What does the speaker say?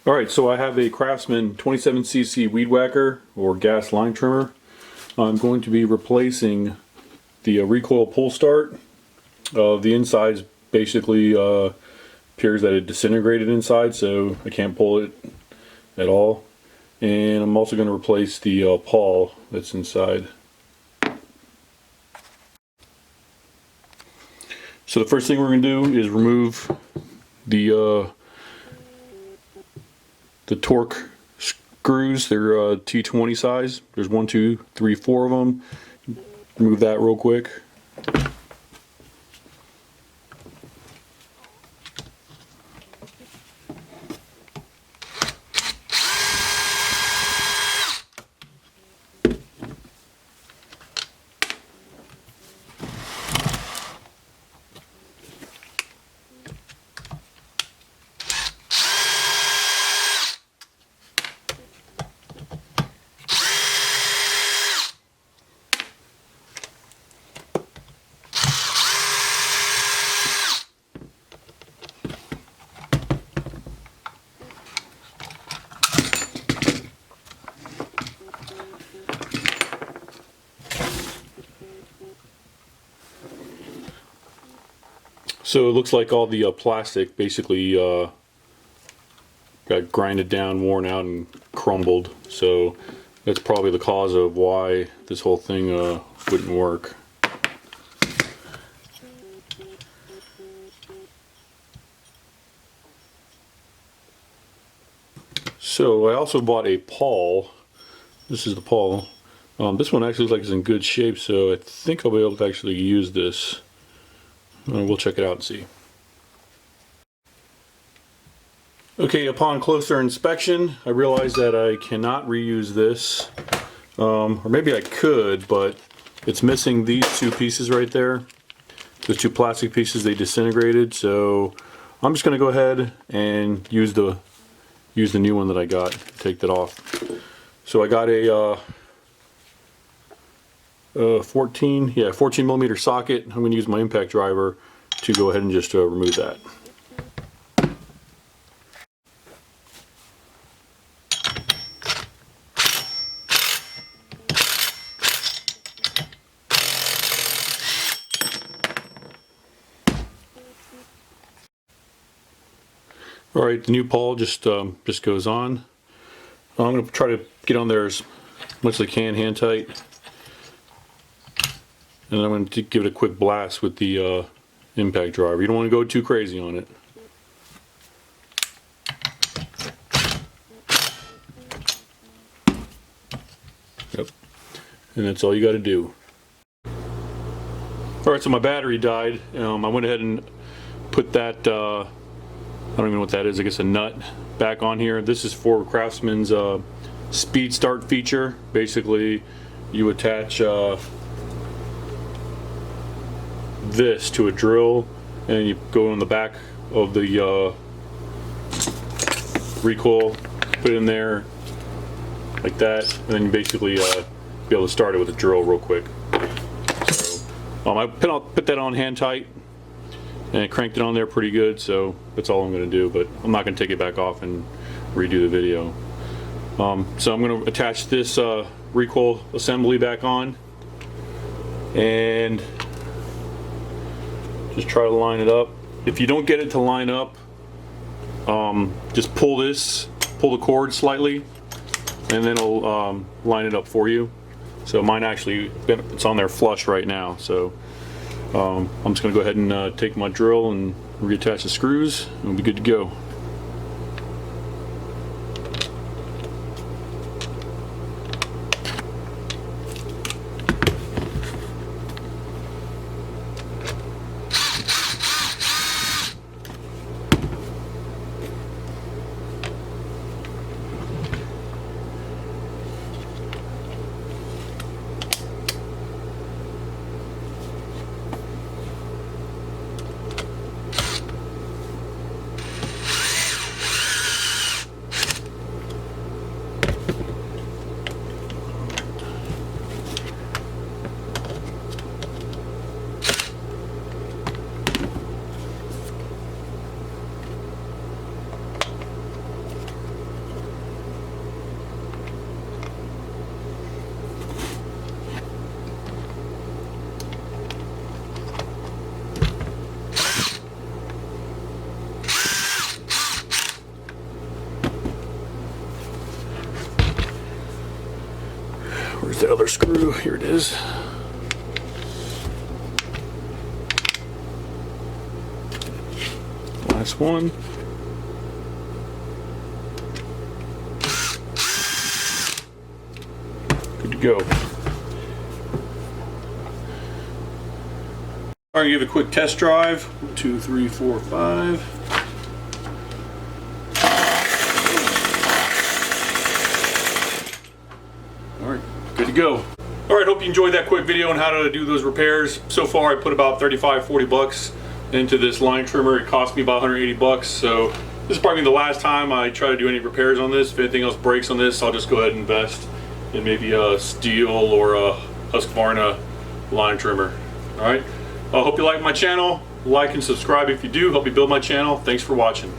Alright, so I have a Craftsman 27cc weed whacker or gas line trimmer. I'm going to be replacing the recoil pull start. The inside's basically appears that it disintegrated inside, so I can't pull it at all. And I'm also going to replace the pawl that's inside. So the first thing we're going to do is remove the torque screws. They're T20 size. There's 1, 2, 3, 4 of them. Remove that real quick. So it looks like all the plastic basically got grinded down, worn out, and crumbled. So that's probably the cause of why this whole thing wouldn't work. So I also bought a pawl. This is the pawl. This one actually looks like it's in good shape, so I think I'll be able to actually use this. We'll check it out and see. Okay, upon closer inspection, I realized that I cannot reuse this. Or maybe I could, but it's missing these two pieces right there. Those two plastic pieces, they disintegrated, so I'm just going to go ahead and use the new one that I got. Take that off. So I got a 14 millimeter socket. I'm going to use my impact driver to go ahead and just remove that. All right, the new pawl just goes on. I'm going to try to get on there as much as I can, hand tight. And I'm going to give it a quick blast with the impact driver. You don't want to go too crazy on it. Yep. And that's all you got to do. Alright, so my battery died. I went ahead and put that, I don't even know what that is, I guess a nut, back on here. This is for Craftsman's speed start feature. Basically, you attach this to a drill and you go on the back of the recoil, put it in there like that, and then you basically be able to start it with a drill real quick. So I put that on hand tight and I cranked it on there pretty good, so that's all I'm going to do, but I'm not going to take it back off and redo the video. So I'm going to attach this recoil assembly back on and just try to line it up. If you don't get it to line up, just pull the cord slightly, and then it'll line it up for you. So mine actually, it's on there flush right now. So I'm just going to go ahead and take my drill and reattach the screws, and we'll be good to go. that other screw. Here it is. Last one. Good to go. All right, give it a quick test drive. 1, 2, 3, 4, 5. All right, good to go. All right, hope you enjoyed that quick video on how to do those repairs. So far, I put about 35, 40 bucks into this line trimmer. It cost me about 180 bucks. So this is probably the last time I try to do any repairs on this. If anything else breaks on this, I'll just go ahead and invest in maybe a steel or a Husqvarna line trimmer. All right. I hope you like my channel. Like and subscribe if you do. Help me build my channel. Thanks for watching.